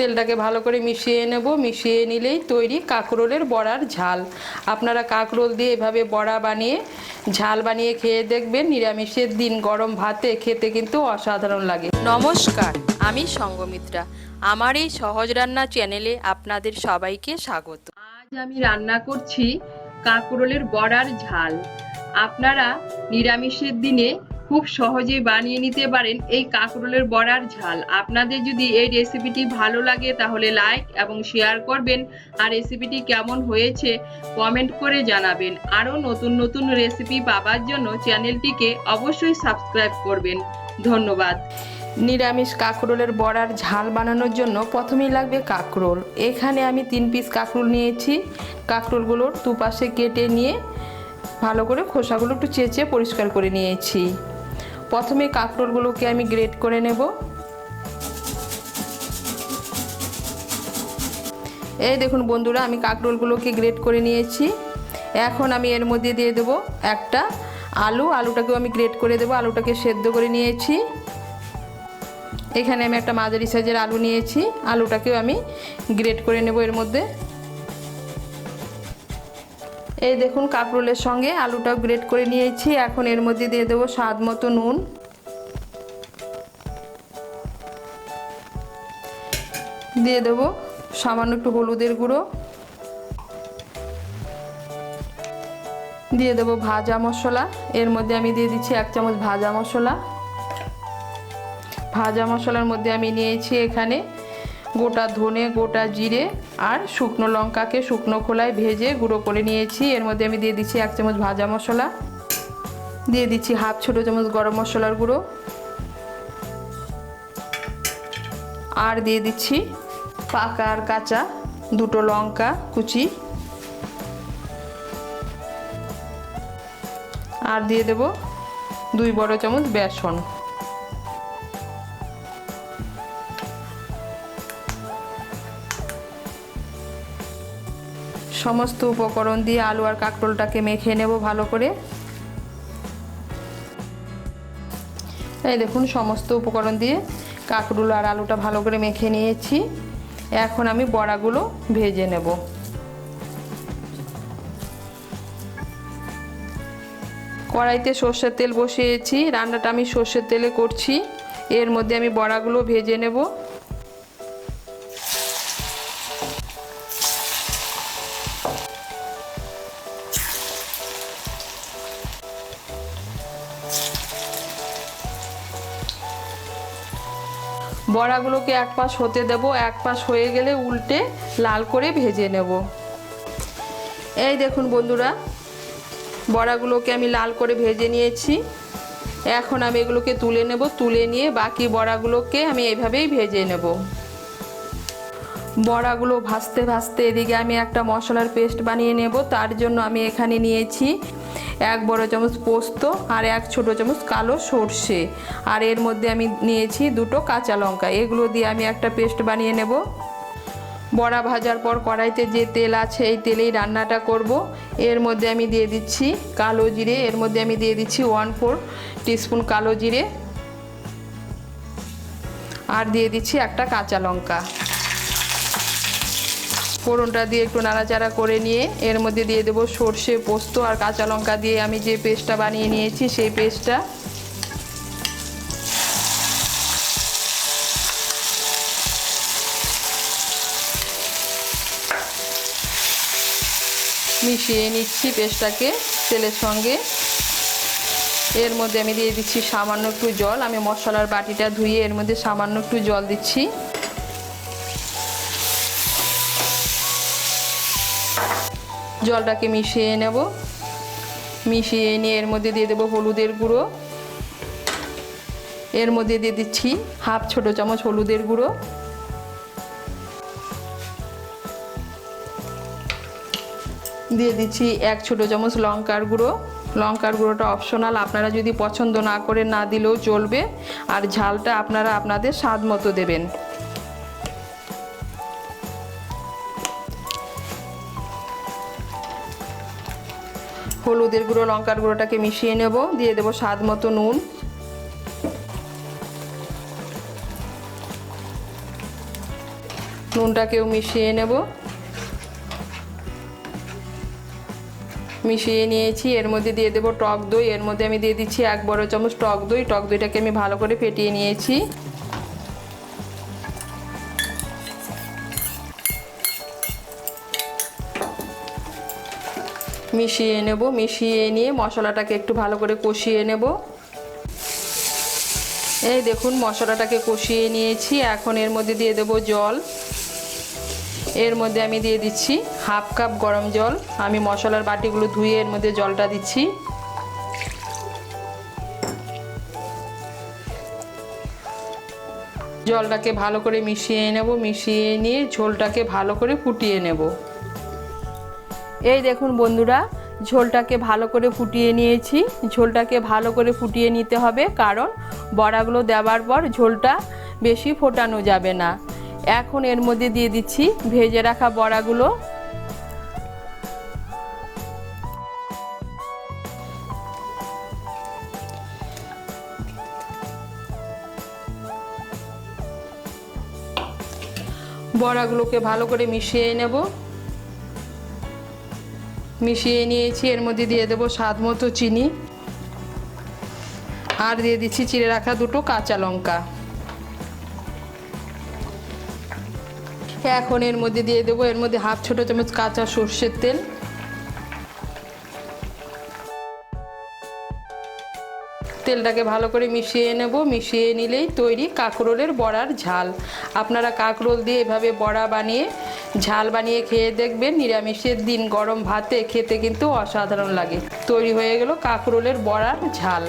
তেলটাকে ভালো করে মিশিয়ে নেব। মিশিয়ে নিলেই তৈরি কাঁকরোলের বড়ার ঝাল। আপনারা কাঁকরোল দিয়ে এভাবে বড়া বানিয়ে ঝাল বানিয়ে খেয়ে দেখবেন। নিরামিষের দিন গরম ভাতে খেতে কিন্তু অসাধারণ লাগে। নমস্কার, আমি সঙ্গমিত্রা। আমার এই সহজ রান্না চ্যানেলে আপনাদের সবাইকে স্বাগত। আজ আমি রান্না করছি কাঁকরোলের বড়ার ঝাল। আপনারা নিরামিষের দিনে খুব সহজে বানিয়ে নিতে পারেন এই কাঁকরোলের বড়ার ঝাল। আপনাদের যদি এই রেসিপিটি ভালো লাগে তাহলে লাইক এবং শেয়ার করবেন, আর রেসিপিটি কেমন হয়েছে কমেন্ট করে জানাবেন। আরও নতুন নতুন রেসিপি পাওয়ার জন্য চ্যানেলটিকে অবশ্যই সাবস্ক্রাইব করবেন। ধন্যবাদ। নিরামিষ কাঁকরোলের বড়ার ঝাল বানানোর জন্য প্রথমেই লাগবে কাঁকরোল। এখানে আমি 3 পিস কাঁকরোল নিয়েছি। কাঁকরোলগুলোর দুপাশে কেটে নিয়ে ভালো করে খোসাগুলো একটু চেঁচে পরিষ্কার করে নিয়েছি। প্রথমে কাঁকরোলগুলোকে আমি গ্রেট করে নেব। এই দেখুন বন্ধুরা, আমি কাঁকরোলগুলোকে গ্রেট করে নিয়েছি। এখন আমি এর মধ্যে দিয়ে দেব একটা আলু। আলুটাকেও আমি গ্রেট করে দেব। আলুটাকে সেদ্ধ করে নিয়েছি। এখানে আমি একটা মাঝারি সাইজের আলু নিয়েছি। আলুটাকেও আমি গ্রেট করে নেব এর মধ্যে। এই দেখুন কাঁকরোলের সঙ্গে আলুটাও গ্রেট করে নিয়েছি। এখন এর মধ্যে দিয়ে দেবো স্বাদ মতো নুন, দিয়ে দেবো সামান্য একটু হলুদের গুঁড়ো, দিয়ে দেবো ভাজা মশলা। এর মধ্যে আমি দিয়ে দিচ্ছি 1 চামচ ভাজা মশলা। ভাজা মশলার মধ্যে আমি নিয়েছি এখানে গোটা ধনে, গোটা জিরে আর শুকনো লঙ্কাকে শুকনো খোলায় ভেজে গুঁড়ো করে নিয়েছি। এর মধ্যে আমি দিয়ে দিচ্ছি 1 চামচ ভাজা মশলা, দিয়ে দিচ্ছি হাফ ছোটো চামচ গরম মশলার গুঁড়ো, আর দিয়ে দিচ্ছি পাকা আর কাঁচা 2টো লঙ্কা কুচি, আর দিয়ে দেব 2 বড় চামচ বেসন। সমস্ত উপকরণ দিয়ে আলু আর কাঁকরোলটাকে মেখে নেব ভালো করে। এই দেখুন সমস্ত উপকরণ দিয়ে কাঁকরোল আর আলুটা ভালো করে মেখে নিয়েছি। এখন আমি বড়াগুলো ভেজে নেব। কড়াইতে সর্ষের তেল বসিয়েছি। রান্নাটা আমি সর্ষের তেলে করছি। এর মধ্যে আমি বড়াগুলো ভেজে নেব। বড়াগুলোকে এক পাশ হতে দেব। এক পাশ হয়ে গেলে উল্টে লাল করে ভেজে নেব। এই দেখুন বন্ধুরা, বড়াগুলোকে আমি লাল করে ভেজে নিয়েছি। এখন আমি এগুলোকে তুলে নেব। তুলে নিয়ে বাকি বড়াগুলোকে আমি এইভাবেই ভেজে নেব। বড়াগুলো ভাজতে ভাজতে এদিকে আমি একটা মশলার পেস্ট বানিয়ে নেব। তার জন্য আমি এখানে নিয়েছি 1 বড় চামচ পোস্ত আর 1 ছোট চামচ কালো সর্ষে, আর এর মধ্যে আমি নিয়েছি 2টো কাঁচা লঙ্কা। এগুলো দিয়ে আমি একটা পেস্ট বানিয়ে নেব। বড়া ভাজার পর কড়াইতে যে তেল আছে এই তেলেই রান্নাটা করব। এর মধ্যে আমি দিয়ে দিচ্ছি কালো জিরে। এর মধ্যে আমি দিয়ে দিচ্ছি 1/4 টিস্পুন কালো জিরে, আর দিয়ে দিচ্ছি একটা কাঁচা লঙ্কা। ফোড়নটা দিয়ে একটু নাড়াচাড়া করে নিয়ে এর মধ্যে দিয়ে দেবো সর্ষে, পোস্ত আর কাঁচা লঙ্কা দিয়ে আমি যে পেস্টটা বানিয়ে নিয়েছি সেই পেস্টটা। মিশিয়ে নিচ্ছি পেস্টটাকে তেলের সঙ্গে। এর মধ্যে আমি দিয়ে দিচ্ছি সামান্য একটু জল। আমি মশলার বাটিটা ধুয়ে এর মধ্যে সামান্য একটু জল দিচ্ছি। জলটাকে মিশিয়ে নেব। মিশিয়ে নিয়ে এর মধ্যে দিয়ে দেবো হলুদের গুঁড়ো। এর মধ্যে দিয়ে দিচ্ছি হাফ ছোট চামচ হলুদের গুঁড়ো, দিয়ে দিচ্ছি 1 ছোট চামচ লঙ্কার গুঁড়ো। লঙ্কার গুঁড়োটা অপশনাল, আপনারা যদি পছন্দ না করে না দিলেও চলবে, আর ঝালটা আপনারা আপনাদের স্বাদ মতো দেবেন। হলুদের গুঁড়ো লঙ্কার গুঁড়োটাকে মিশিয়ে নেব। দিয়ে দেবো স্বাদ মতো নুন, নুনটাকেও মিশিয়ে নেব। মিশিয়ে নিয়েছি। এর মধ্যে দিয়ে দেবো টক দই। এর মধ্যে আমি দিয়ে দিচ্ছি 1 বড় চামচ টক দই। টক দইটাকে আমি ভালো করে ফেটিয়ে নিয়েছি। মিশিয়ে নেব। মিশিয়ে নিয়ে মশলাটাকে একটু ভালো করে কষিয়ে নেব। এই দেখুন মশলাটাকে কষিয়ে নিয়েছি। এখন এর মধ্যে দিয়ে দেব জল। এর মধ্যে আমি দিয়ে দিচ্ছি 1/2 কাপ গরম জল। আমি মশলার বাটিগুলো ধুয়ে এর মধ্যে জলটা দিচ্ছি। জলটাকে ভালো করে মিশিয়ে নেব। মিশিয়ে নিয়ে ঝোলটাকে ভালো করে ফুটিয়ে নেব। এই দেখুন বন্ধুরা, ঝোলটাকে ভালো করে ফুটিয়ে নিয়েছি। ঝোলটাকে ভালো করে ফুটিয়ে নিতে হবে, কারণ বড়াগুলো দেওয়ার পর ঝোলটা বেশি ফোটানো যাবে না। এখন এর মধ্যে দিয়ে দিচ্ছি ভেজে রাখা বড়াগুলো। বড়াগুলোকে ভালো করে মিশিয়ে নেব। মিশিয়ে নিয়েছি। এর মধ্যে দিয়ে দেবো স্বাদ মতো চিনি, আর দিয়ে দিচ্ছি চিড়ে রাখা 2 কাঁচা লঙ্কা। এখন এর মধ্যে দিয়ে দেবো এর মধ্যে 1/2 ছোট চামচ কাঁচা সর্ষের তেল। তেলটাকে ভালো করে মিশিয়ে নেব। মিশিয়ে নিলেই তৈরি কাঁকরোলের বড়ার ঝাল। আপনারা কাঁকরোল দিয়ে এভাবে বড়া বানিয়ে ঝাল বানিয়ে খেয়ে দেখবেন। নিরামিষের দিন গরম ভাতে খেতে কিন্তু অসাধারণ লাগে। তৈরি হয়ে গেল কাঁকরোলের বড়ার ঝাল।